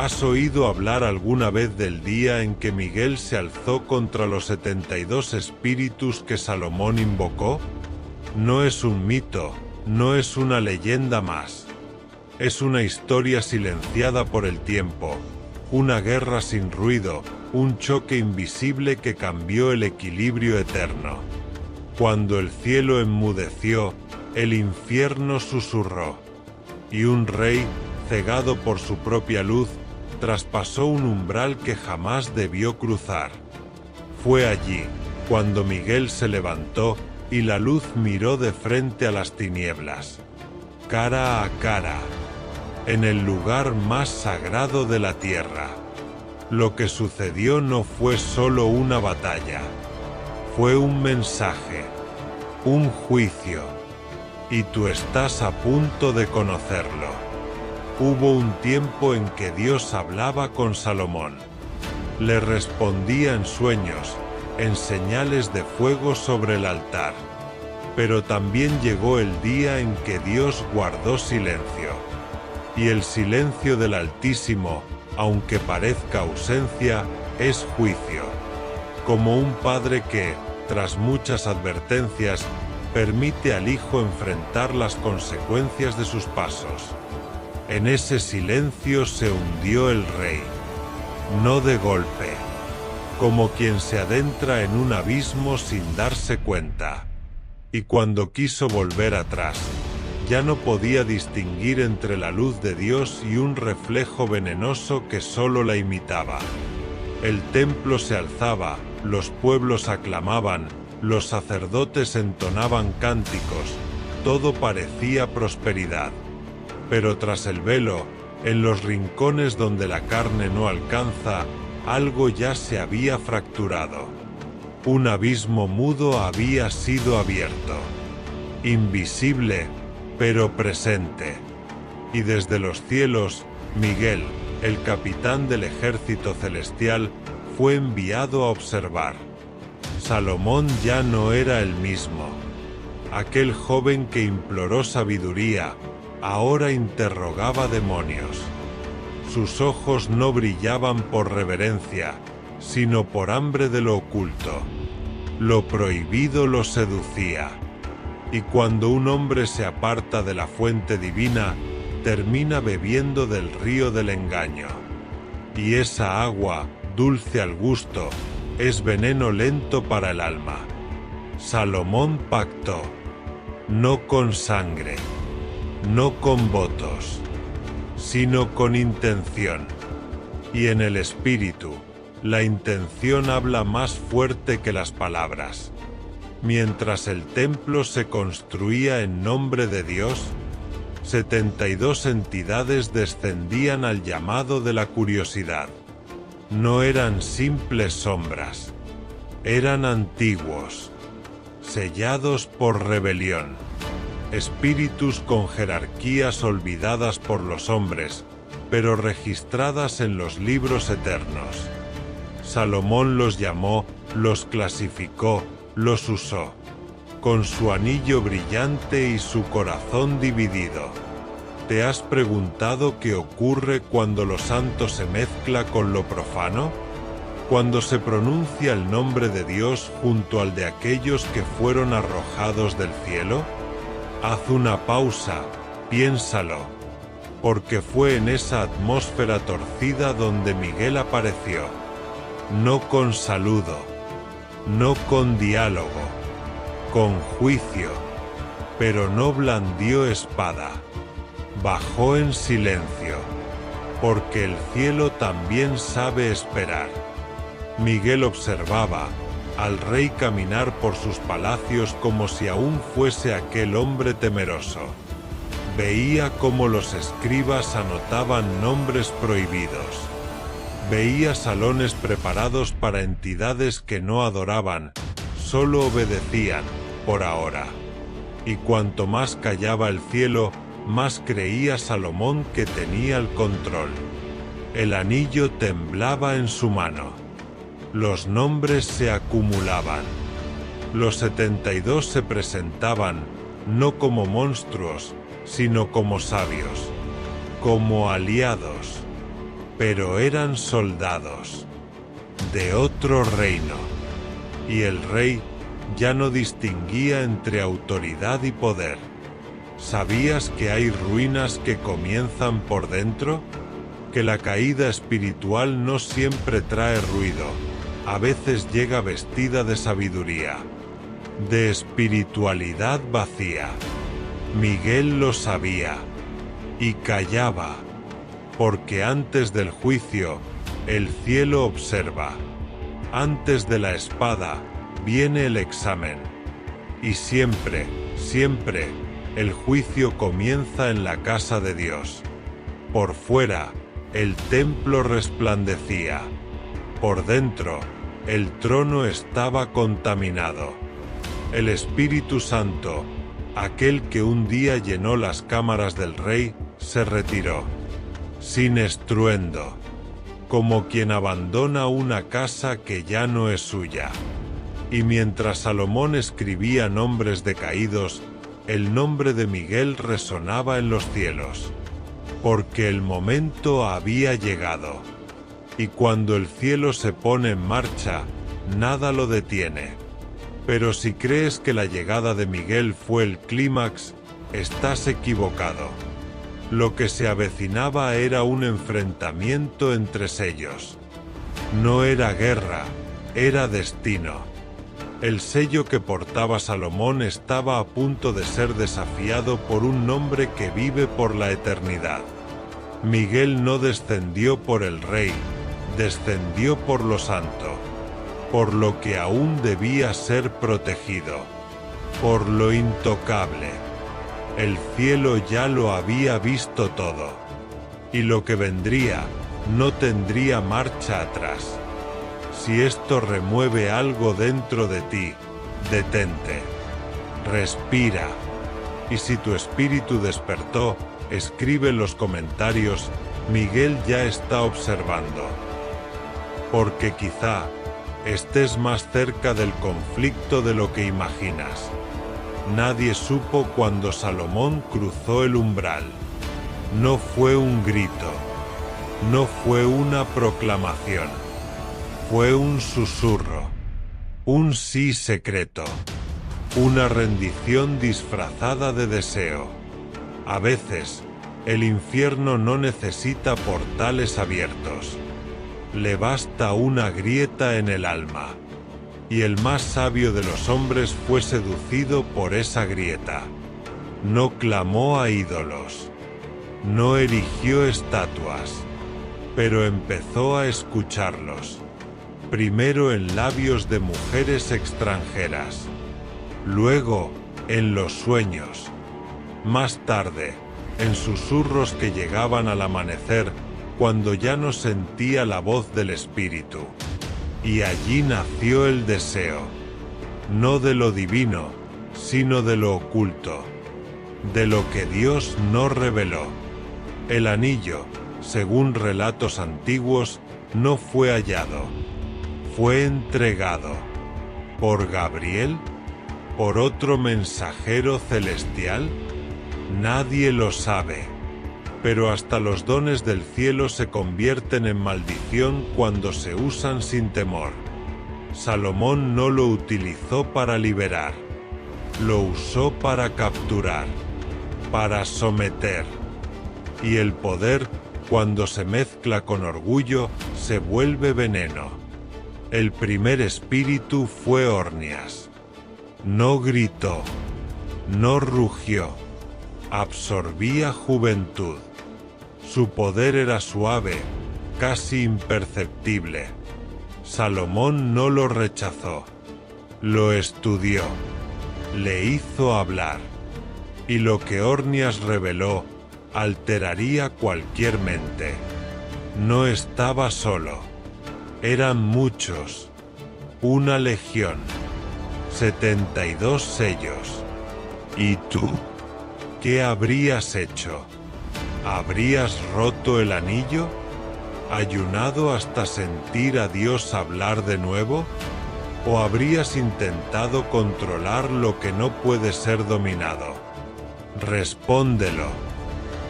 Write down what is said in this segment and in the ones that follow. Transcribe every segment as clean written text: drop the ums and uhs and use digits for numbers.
¿Has oído hablar alguna vez del día en que Miguel se alzó contra los 72 espíritus que Salomón invocó? No es un mito, no es una leyenda más. Es una historia silenciada por el tiempo, una guerra sin ruido, un choque invisible que cambió el equilibrio eterno. Cuando el cielo enmudeció, el infierno susurró, y un rey, cegado por su propia luz, traspasó un umbral que jamás debió cruzar. Fue allí, cuando Miguel se levantó y la luz miró de frente a las tinieblas, cara a cara, en el lugar más sagrado de la tierra. Lo que sucedió no fue solo una batalla, fue un mensaje, un juicio, y tú estás a punto de conocerlo. Hubo un tiempo en que Dios hablaba con Salomón. Le respondía en sueños, en señales de fuego sobre el altar. Pero también llegó el día en que Dios guardó silencio. Y el silencio del Altísimo, aunque parezca ausencia, es juicio. Como un padre que, tras muchas advertencias, permite al hijo enfrentar las consecuencias de sus pasos. En ese silencio se hundió el rey, no de golpe, como quien se adentra en un abismo sin darse cuenta. Y cuando quiso volver atrás, ya no podía distinguir entre la luz de Dios y un reflejo venenoso que solo la imitaba. El templo se alzaba, los pueblos aclamaban, los sacerdotes entonaban cánticos, todo parecía prosperidad. Pero tras el velo, en los rincones donde la carne no alcanza, algo ya se había fracturado. Un abismo mudo había sido abierto. Invisible, pero presente. Y desde los cielos, Miguel, el capitán del ejército celestial, fue enviado a observar. Salomón ya no era el mismo. Aquel joven que imploró sabiduría, ahora interrogaba demonios. Sus ojos no brillaban por reverencia, sino por hambre de lo oculto. Lo prohibido lo seducía. Y cuando un hombre se aparta de la fuente divina, termina bebiendo del río del engaño. Y esa agua, dulce al gusto, es veneno lento para el alma. Salomón pactó, no con sangre, no con votos, sino con intención. Y en el espíritu, la intención habla más fuerte que las palabras. Mientras el templo se construía en nombre de Dios, 72 entidades descendían al llamado de la curiosidad. No eran simples sombras, eran antiguos, sellados por rebelión. Espíritus con jerarquías olvidadas por los hombres, pero registradas en los libros eternos. Salomón los llamó, los clasificó, los usó, con su anillo brillante y su corazón dividido. ¿Te has preguntado qué ocurre cuando lo santo se mezcla con lo profano? Cuando se pronuncia el nombre de Dios junto al de aquellos que fueron arrojados del cielo. Haz una pausa, piénsalo, porque fue en esa atmósfera torcida donde Miguel apareció. No con saludo, no con diálogo, con juicio, pero no blandió espada. Bajó en silencio, porque el cielo también sabe esperar. Miguel observaba al rey caminar por sus palacios como si aún fuese aquel hombre temeroso. Veía cómo los escribas anotaban nombres prohibidos. Veía salones preparados para entidades que no adoraban, solo obedecían, por ahora. Y cuanto más callaba el cielo, más creía Salomón que tenía el control. El anillo temblaba en su mano. Los nombres se acumulaban. Los 72 se presentaban, no como monstruos, sino como sabios, como aliados. pero eran soldados de otro reino, y el rey ya no distinguía entre autoridad y poder. ¿Sabías que hay ruinas que comienzan por dentro? Que la caída espiritual no siempre trae ruido, a veces llega vestida de sabiduría, de espiritualidad vacía. Miguel lo sabía, y callaba, porque antes del juicio, el cielo observa. Antes de la espada, viene el examen. Y siempre, siempre, el juicio comienza en la casa de Dios. Por fuera, el templo resplandecía. Por dentro, el trono estaba contaminado. El Espíritu Santo, aquel que un día llenó las cámaras del rey, se retiró, sin estruendo, como quien abandona una casa que ya no es suya. Y mientras Salomón escribía nombres decaídos, el nombre de Miguel resonaba en los cielos, porque el momento había llegado. Y cuando el cielo se pone en marcha, nada lo detiene. Pero si crees que la llegada de Miguel fue el clímax, estás equivocado. Lo que se avecinaba era un enfrentamiento entre sellos. No era guerra, era destino. El sello que portaba Salomón estaba a punto de ser desafiado por un nombre que vive por la eternidad. Miguel no descendió por el rey, descendió por lo santo, por lo que aún debía ser protegido, por lo intocable. El cielo ya lo había visto todo, y lo que vendría no tendría marcha atrás. Si esto remueve algo dentro de ti, detente, respira, y si tu espíritu despertó, escribe en los comentarios: Miguel ya está observando. Porque quizá estés más cerca del conflicto de lo que imaginas. Nadie supo cuando Salomón cruzó el umbral. No fue un grito, no fue una proclamación, fue un susurro, un sí secreto, una rendición disfrazada de deseo. A veces, el infierno no necesita portales abiertos. Le basta una grieta en el alma. Y el más sabio de los hombres fue seducido por esa grieta. No clamó a ídolos. No erigió estatuas. Pero empezó a escucharlos. Primero en labios de mujeres extranjeras. Luego, en los sueños. Más tarde, en susurros que llegaban al amanecer, cuando ya no sentía la voz del espíritu. Y allí nació el deseo, no de lo divino, sino de lo oculto, de lo que Dios no reveló. El anillo, según relatos antiguos, no fue hallado, fue entregado. ¿Por Gabriel? ¿Por otro mensajero celestial? Nadie lo sabe. Pero hasta los dones del cielo se convierten en maldición cuando se usan sin temor. Salomón no lo utilizó para liberar, lo usó para capturar, para someter. Y el poder, cuando se mezcla con orgullo, se vuelve veneno. El primer espíritu fue Ornias. No gritó, no rugió, absorbía juventud. Su poder era suave, casi imperceptible. Salomón no lo rechazó, lo estudió, le hizo hablar. Y lo que Ornias reveló alteraría cualquier mente. No estaba solo, eran muchos, una legión, 72 sellos. ¿Y tú? ¿Qué habrías hecho? ¿Habrías roto el anillo? ¿Ayunado hasta sentir a Dios hablar de nuevo? ¿O habrías intentado controlar lo que no puede ser dominado? Respóndelo,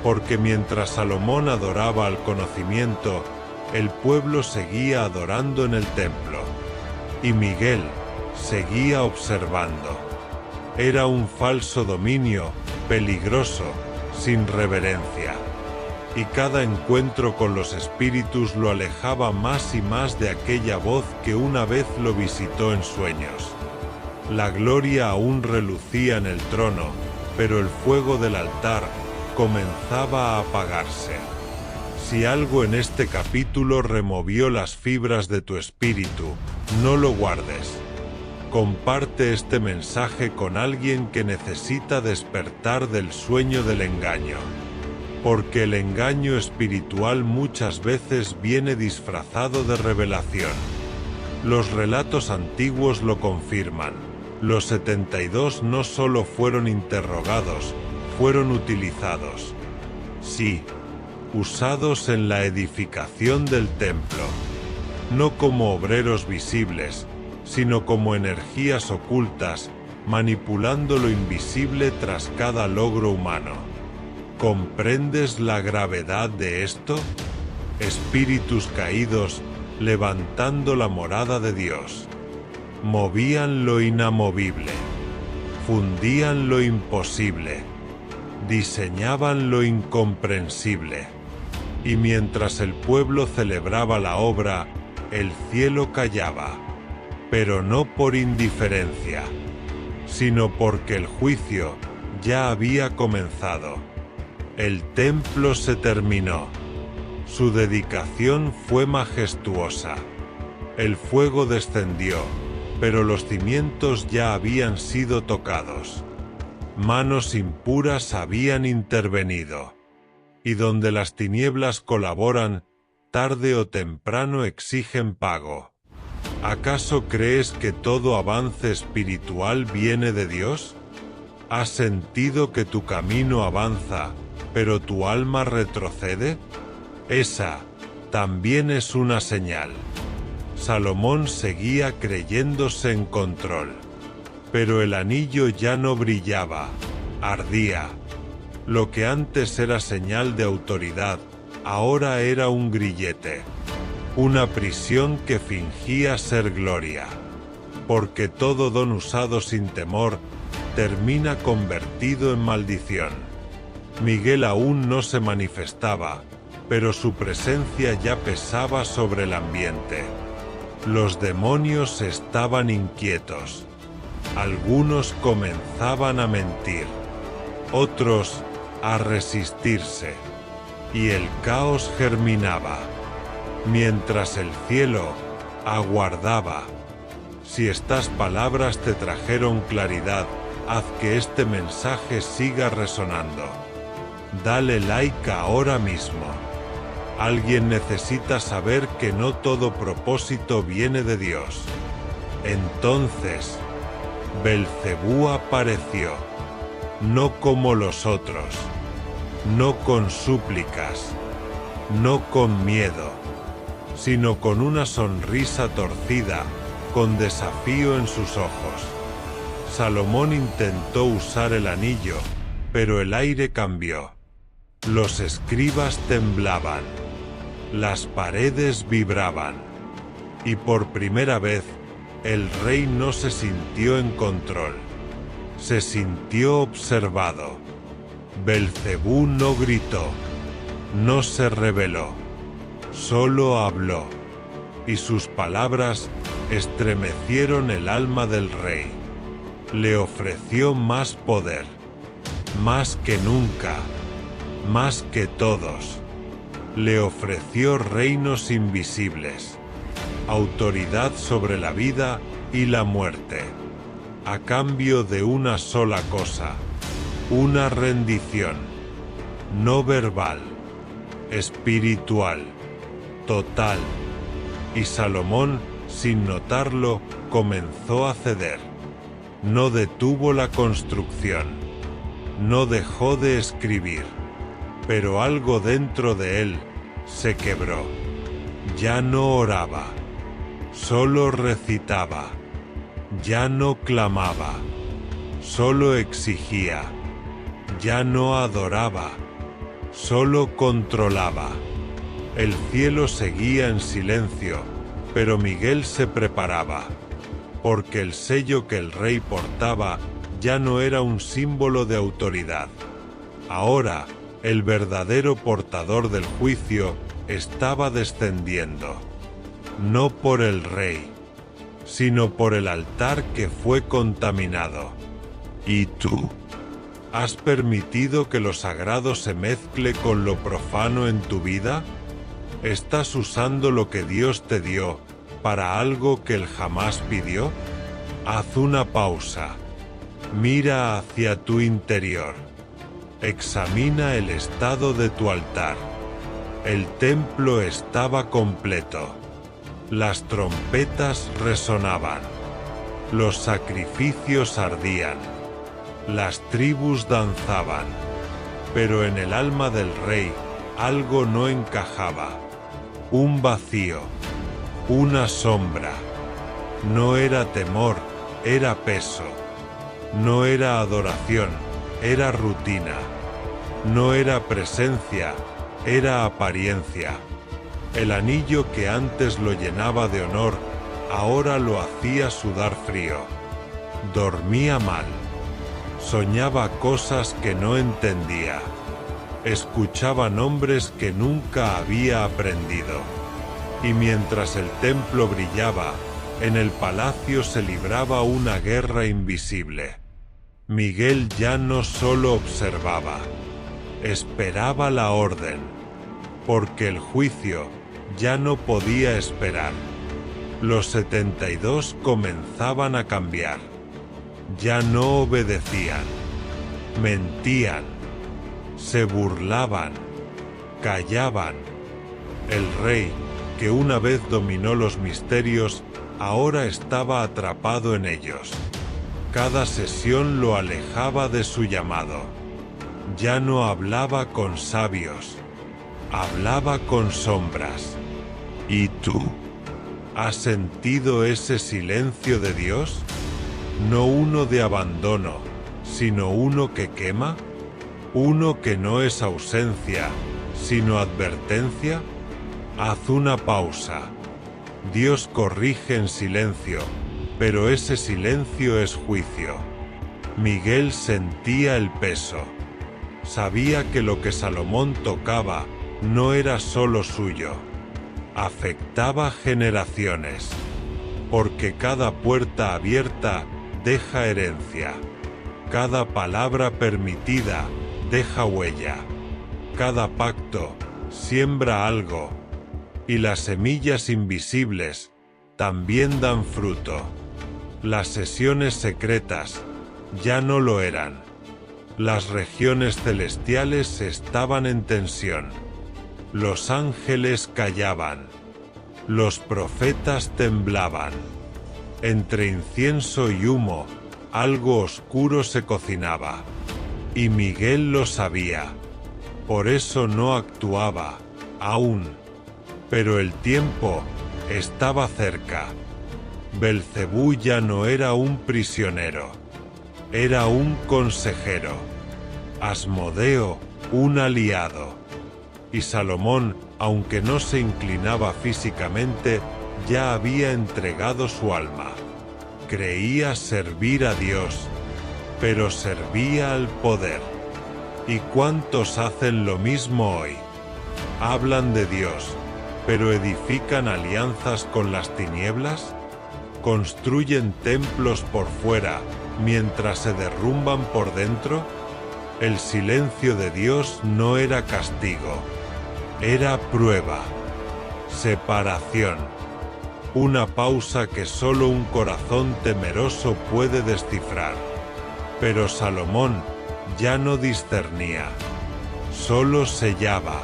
porque mientras Salomón adoraba al conocimiento, El pueblo seguía adorando en el templo. Y Miguel seguía observando. Era un falso dominio, peligroso, sin reverencia. Y cada encuentro con los espíritus lo alejaba más y más de aquella voz que una vez lo visitó en sueños. La gloria aún relucía en el trono, pero el fuego del altar comenzaba a apagarse. Si algo en este capítulo removió las fibras de tu espíritu, no lo guardes. Comparte este mensaje con alguien que necesita despertar del sueño del engaño. Porque el engaño espiritual muchas veces viene disfrazado de revelación. Los relatos antiguos lo confirman. Los 72 no solo fueron interrogados, fueron utilizados. Sí, usados en la edificación del templo. No como obreros visibles, sino como energías ocultas, manipulando lo invisible tras cada logro humano. ¿Comprendes la gravedad de esto? Espíritus caídos levantando la morada de Dios. Movían lo inamovible, fundían lo imposible, diseñaban lo incomprensible. Y mientras el pueblo celebraba la obra, el cielo callaba, pero no por indiferencia, sino porque el juicio ya había comenzado. El templo se terminó. Su dedicación fue majestuosa. El fuego descendió, pero los cimientos ya habían sido tocados. Manos impuras habían intervenido. Y donde las tinieblas colaboran, tarde o temprano exigen pago. ¿Acaso crees que todo avance espiritual viene de Dios? ¿Has sentido que tu camino avanza, pero tu alma retrocede? Esa también es una señal. Salomón seguía creyéndose en control. Pero el anillo ya no brillaba, ardía. Lo que antes era señal de autoridad, ahora era un grillete. Una prisión que fingía ser gloria. Porque todo don usado sin temor termina convertido en maldición. Miguel aún no se manifestaba, pero su presencia ya pesaba sobre el ambiente. Los demonios estaban inquietos. Algunos comenzaban a mentir, otros a resistirse, y el caos germinaba, mientras el cielo aguardaba. Si estas palabras te trajeron claridad, haz que este mensaje siga resonando. Dale like ahora mismo. Alguien necesita saber que no todo propósito viene de Dios. Entonces, Belcebú apareció, no como los otros, no con súplicas, no con miedo, sino con una sonrisa torcida, con desafío en sus ojos. Salomón intentó usar el anillo, pero el aire cambió. Los escribas temblaban, las paredes vibraban, y por primera vez, el rey no se sintió en control. Se sintió observado. Belcebú no gritó, no se rebeló, solo habló, y sus palabras estremecieron el alma del rey. Le ofreció más poder, más que nunca, más que todos. Le ofreció reinos invisibles, autoridad sobre la vida y la muerte, a cambio de una sola cosa, una rendición, no verbal, espiritual, total. Y Salomón, sin notarlo, comenzó a ceder. No detuvo la construcción, no dejó de escribir, pero algo dentro de él se quebró. Ya no oraba, solo recitaba. Ya no clamaba, solo exigía. Ya no adoraba, solo controlaba. El cielo seguía en silencio, pero Miguel se preparaba, porque el sello que el rey portaba ya no era un símbolo de autoridad. Ahora, el verdadero portador del juicio estaba descendiendo, no por el rey, sino por el altar que fue contaminado. ¿Y tú? ¿Has permitido que lo sagrado se mezcle con lo profano en tu vida? ¿Estás usando lo que Dios te dio para algo que Él jamás pidió? Haz una pausa. Mira hacia tu interior. Examina el estado de tu altar. El templo estaba completo. Las trompetas resonaban. Los sacrificios ardían. Las tribus danzaban. Pero en el alma del rey algo no encajaba. Un vacío. Una sombra. No era temor, era peso. No era adoración, era rutina. No era presencia, era apariencia. El anillo que antes lo llenaba de honor, ahora lo hacía sudar frío. Dormía mal. Soñaba cosas que no entendía. Escuchaba nombres que nunca había aprendido. Y mientras el templo brillaba, en el palacio se libraba una guerra invisible. Miguel ya no solo observaba, esperaba la orden, porque el juicio ya no podía esperar. Los 72 comenzaban a cambiar. Ya no obedecían, mentían, se burlaban, callaban. El rey, que una vez dominó los misterios, ahora estaba atrapado en ellos. Cada sesión lo alejaba de su llamado. Ya no hablaba con sabios, hablaba con sombras. ¿Y tú? ¿Has sentido ese silencio de Dios? No uno de abandono, sino uno que quema, uno que no es ausencia, sino advertencia. Haz una pausa. Dios corrige en silencio, pero ese silencio es juicio. Miguel sentía el peso. Sabía que lo que Salomón tocaba no era solo suyo. Afectaba generaciones, porque cada puerta abierta deja herencia. Cada palabra permitida deja huella. Cada pacto siembra algo. Y las semillas invisibles también dan fruto. Las sesiones secretas ya no lo eran. Las regiones celestiales estaban en tensión. Los ángeles callaban. Los profetas temblaban. Entre incienso y humo, algo oscuro se cocinaba. Y Miguel lo sabía. Por eso no actuaba, aún. Pero el tiempo estaba cerca. Belcebú ya no era un prisionero. Era un consejero. Asmodeo, un aliado. Y Salomón, aunque no se inclinaba físicamente, ya había entregado su alma. Creía servir a Dios, pero servía al poder. ¿Y cuántos hacen lo mismo hoy? Hablan de Dios, pero edifican alianzas con las tinieblas. ¿Construyen templos por fuera mientras se derrumban por dentro? El silencio de Dios no era castigo, era prueba, separación. Una pausa que solo un corazón temeroso puede descifrar. Pero Salomón ya no discernía, solo sellaba,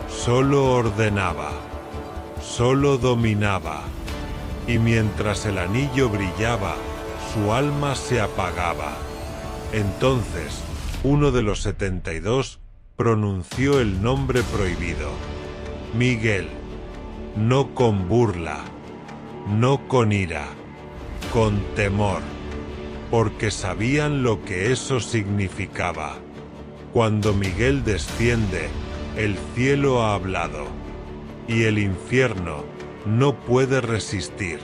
solo ordenaba, solo dominaba. Y mientras el anillo brillaba, su alma se apagaba. Entonces, uno de los 72 pronunció el nombre prohibido. Miguel. No con burla, no con ira, con temor, porque sabían lo que eso significaba. Cuando Miguel desciende, el cielo ha hablado. y el infierno no puede resistir.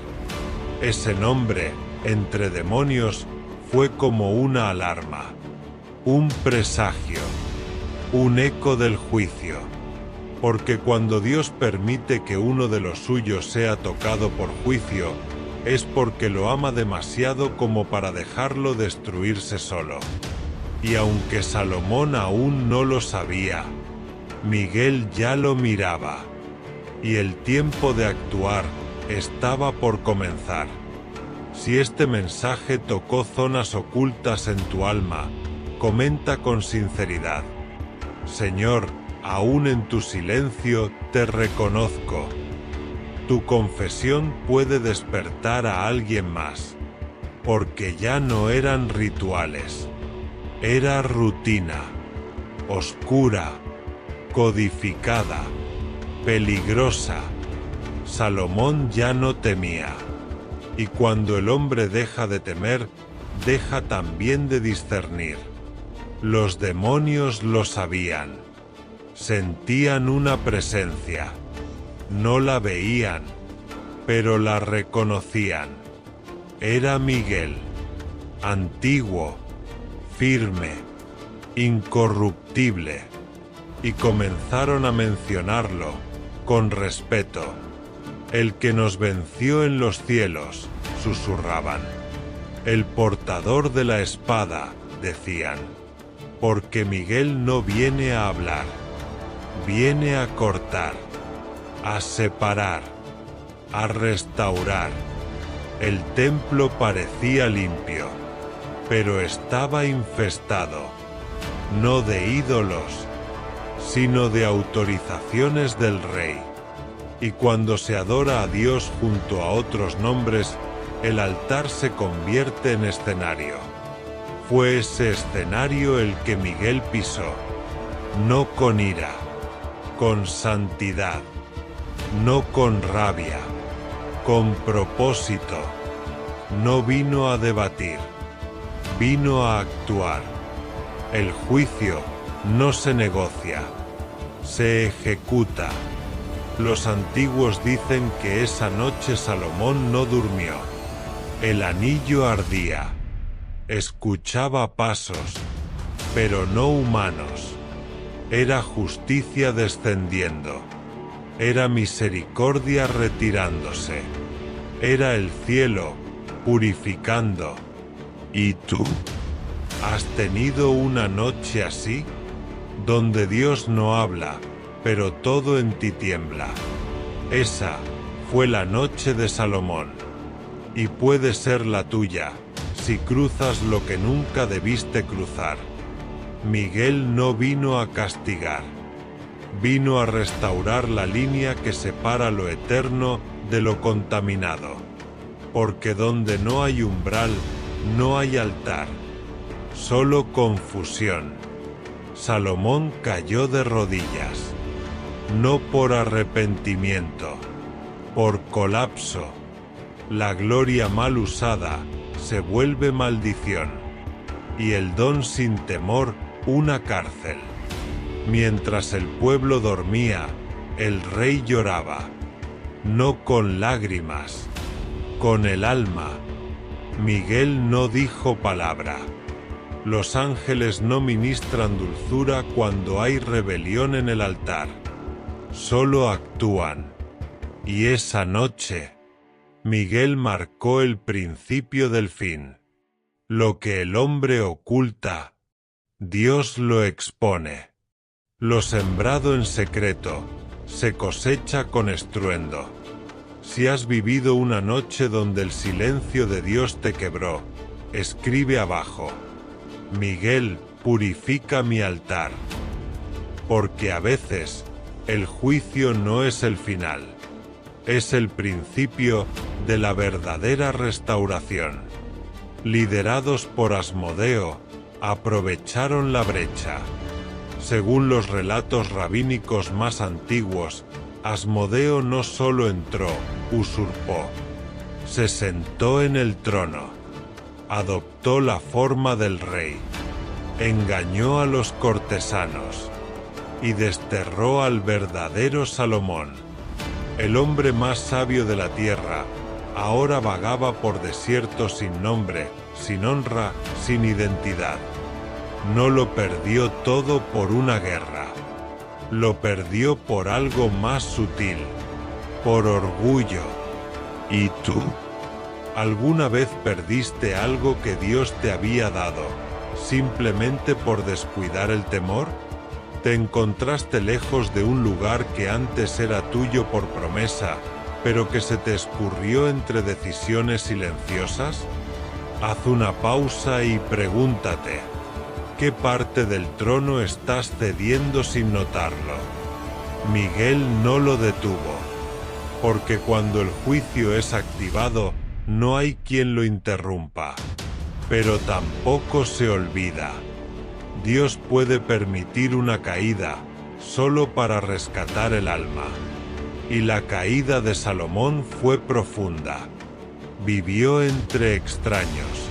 Ese nombre, entre demonios, fue como una alarma, un presagio, un eco del juicio. Porque cuando Dios permite que uno de los suyos sea tocado por juicio, es porque lo ama demasiado como para dejarlo destruirse solo. Y aunque Salomón aún no lo sabía, Miguel ya lo miraba. Y el tiempo de actuar estaba por comenzar. Si este mensaje tocó zonas ocultas en tu alma, comenta con sinceridad: Señor, aún en tu silencio te reconozco. Tu confesión puede despertar a alguien más, porque ya no eran rituales. Era rutina, oscura, codificada, peligrosa. Salomón ya no temía. Y cuando el hombre deja de temer, deja también de discernir. Los demonios lo sabían. Sentían una presencia. No la veían, pero la reconocían. Era Miguel, antiguo, firme, incorruptible, y comenzaron a mencionarlo con respeto. El que nos venció en los cielos, susurraban. El portador de la espada, decían, porque Miguel no viene a hablar, viene a cortar, a separar, a restaurar. El templo parecía limpio, pero estaba infestado, no de ídolos, sino de autorizaciones del rey. Y cuando se adora a Dios junto a otros nombres, el altar se convierte en escenario. Fue ese escenario el que Miguel pisó, no con ira, con santidad, no con rabia, con propósito. No vino a debatir, vino a actuar. El juicio no se negocia, se ejecuta. Los antiguos dicen que esa noche Salomón no durmió. El anillo ardía. Escuchaba pasos, pero no humanos. Era justicia descendiendo. Era misericordia retirándose. Era el cielo purificando. ¿Y tú? ¿Has tenido una noche así? Donde Dios no habla, pero todo en ti tiembla. Esa fue la noche de Salomón. Y puede ser la tuya, si cruzas lo que nunca debiste cruzar. Miguel no vino a castigar. Vino a restaurar la línea que separa lo eterno de lo contaminado. Porque donde no hay umbral, no hay altar. Solo confusión. Salomón cayó de rodillas. No por arrepentimiento, por colapso. La gloria mal usada se vuelve maldición, y el don sin temor una cárcel. Mientras el pueblo dormía, el rey lloraba, no con lágrimas, con el alma. Miguel no dijo palabra. Los ángeles no ministran dulzura cuando hay rebelión en el altar. Solo actúan. Y esa noche, Miguel marcó el principio del fin. Lo que el hombre oculta, Dios lo expone. Lo sembrado en secreto, se cosecha con estruendo. Si has vivido una noche donde el silencio de Dios te quebró, escribe abajo: Miguel purifica mi altar. Porque a veces, el juicio no es el final. Es el principio de la verdadera restauración. Liderados por Asmodeo, aprovecharon la brecha. Según los relatos rabínicos más antiguos, Asmodeo no solo entró, usurpó. Se sentó en el trono. Adoptó la forma del rey. Engañó a los cortesanos. Y desterró al verdadero Salomón. El hombre más sabio de la tierra, ahora vagaba por desiertos sin nombre, sin honra, sin identidad. No lo perdió todo por una guerra. Lo perdió por algo más sutil, por orgullo. ¿Y tú? ¿Alguna vez perdiste algo que Dios te había dado, simplemente por descuidar el temor? ¿Te encontraste lejos de un lugar que antes era tuyo por promesa, pero que se te escurrió entre decisiones silenciosas? Haz una pausa y pregúntate, ¿qué parte del trono estás cediendo sin notarlo? Miguel no lo detuvo, porque cuando el juicio es activado, no hay quien lo interrumpa, pero tampoco se olvida. Dios puede permitir una caída solo para rescatar el alma. Y la caída de Salomón fue profunda. Vivió entre extraños.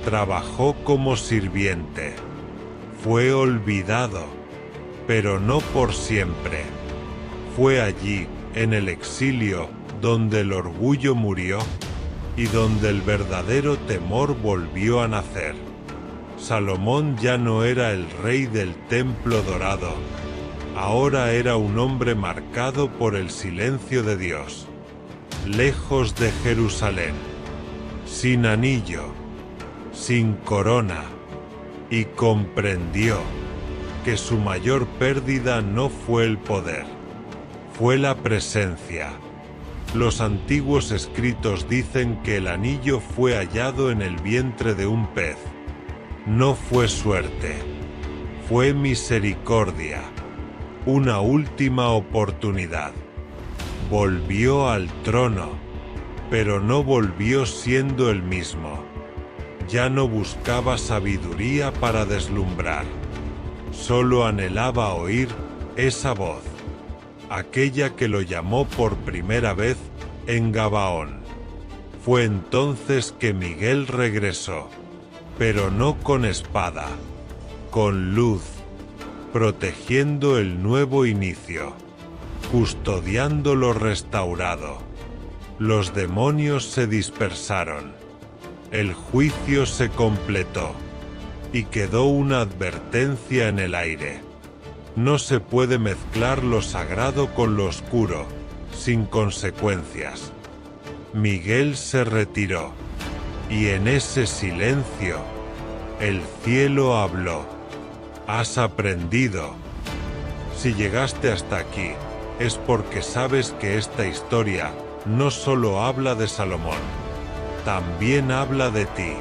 Trabajó como sirviente. Fue olvidado, pero no por siempre. Fue allí, en el exilio, donde el orgullo murió y donde el verdadero temor volvió a nacer. Salomón ya no era el rey del templo dorado. Ahora era un hombre marcado por el silencio de Dios, lejos de Jerusalén, sin anillo, sin corona, y comprendió que su mayor pérdida no fue el poder, fue la presencia. Los antiguos escritos dicen que el anillo fue hallado en el vientre de un pez. No fue suerte, fue misericordia. Una última oportunidad. Volvió al trono, pero no volvió siendo el mismo. Ya no buscaba sabiduría para deslumbrar. Solo anhelaba oír esa voz, aquella que lo llamó por primera vez en Gabaón. Fue entonces que Miguel regresó, pero no con espada, con luz, protegiendo el nuevo inicio, custodiando lo restaurado. Los demonios se dispersaron, el juicio se completó, y quedó una advertencia en el aire. No se puede mezclar lo sagrado con lo oscuro, sin consecuencias. Miguel se retiró, y en ese silencio, el cielo habló. Has aprendido. Si llegaste hasta aquí, es porque sabes que esta historia no solo habla de Salomón, también habla de ti,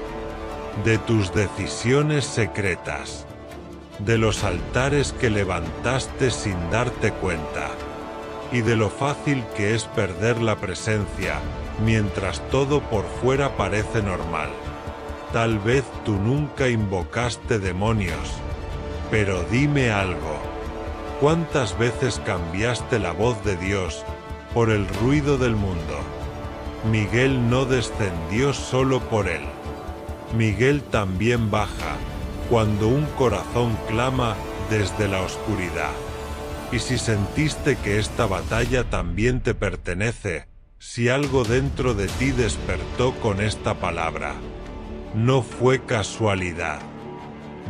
de tus decisiones secretas, de los altares que levantaste sin darte cuenta, y de lo fácil que es perder la presencia mientras todo por fuera parece normal. Tal vez tú nunca invocaste demonios, pero dime algo, ¿cuántas veces cambiaste la voz de Dios por el ruido del mundo? Miguel no descendió solo por él. Miguel también baja cuando un corazón clama desde la oscuridad. Y si sentiste que esta batalla también te pertenece, si algo dentro de ti despertó con esta palabra, no fue casualidad.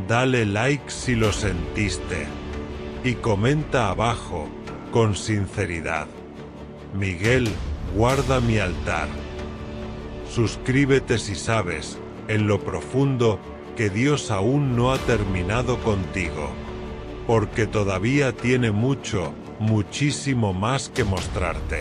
Dale like si lo sentiste. Y comenta abajo, con sinceridad. Miguel, guarda mi altar. Suscríbete si sabes, en lo profundo, que Dios aún no ha terminado contigo. Porque todavía tiene mucho, muchísimo más que mostrarte.